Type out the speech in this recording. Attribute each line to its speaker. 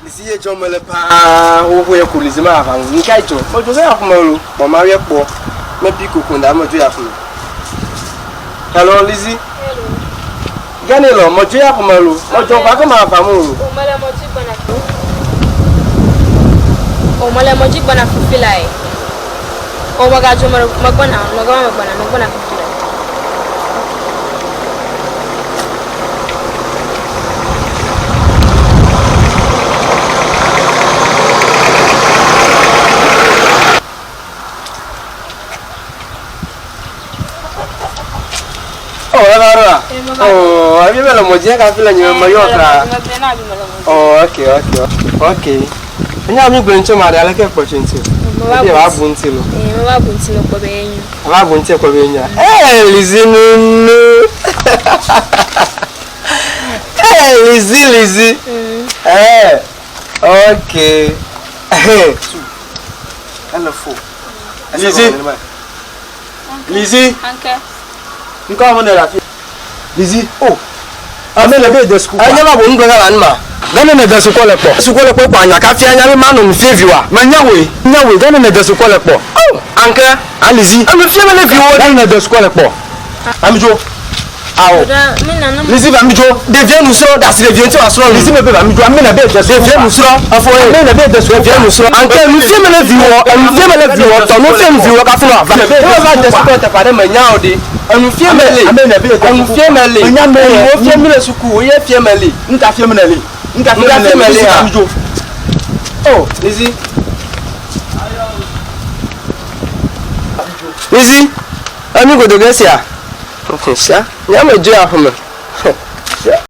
Speaker 1: Lisi ye jomele pa wo ye kulizima afan nkai jo mo jo ya kumalo mo ma ye po me bi kokunda mo jo ya kulo hello Lisi
Speaker 2: hello
Speaker 1: gane lo mo jo ya kumalo mo jo ba ko ma afamu
Speaker 2: o mala mo ji bana fufilai o maga jo magona fufilai
Speaker 1: Oh, abi me lo moje ka fila nyo mayoka. Oh, okay. Nya mi gbe ncho ma da leke po chinti. Mo ba bunti lo.
Speaker 2: Mo ba bunti lo ko be enyu.
Speaker 1: Ba bunti ko be nya. Lisi nunu. Lisi. Okay. Hello fo. Lisi.
Speaker 2: Anke.
Speaker 1: Nko mo na rafi. Lisi. Oh.
Speaker 3: Amele be de school.
Speaker 1: Anya ba bo ngo ga nma.
Speaker 3: Gane ne de school lepo.
Speaker 1: School lepo pa anya ka fi anya mi manu mi feviwa.
Speaker 3: Ma nyawe gane ne de school lepo.
Speaker 1: Oh, anke,
Speaker 3: Alizi.
Speaker 1: am fi me le fi wo.
Speaker 3: Gane ne de school lepo.
Speaker 1: Amjo. Awo. Lisi ba mjo. Devient nous so da si devient tu asro.
Speaker 3: Alizi me be ba mjo amena be de school.
Speaker 1: Devient nous so. Afo e.
Speaker 3: Amena be de school.
Speaker 1: Devient nous so. Anke mi fi me le fi wo. Am fi me le fi wo. To no fi me fi wo ka fu no ava. E ba de school te pa de ma nya ode. Am fi me le.
Speaker 3: Amena be de.
Speaker 1: Am fi me le.
Speaker 3: Nya me
Speaker 1: wo fi me le suku. Wo ye fi me le.
Speaker 3: Nka fi me le. Nka fi me le amjo.
Speaker 1: Oh, Lisi. Lisi. Ami go do gesia. Okay, sha. Nya me jo afuma.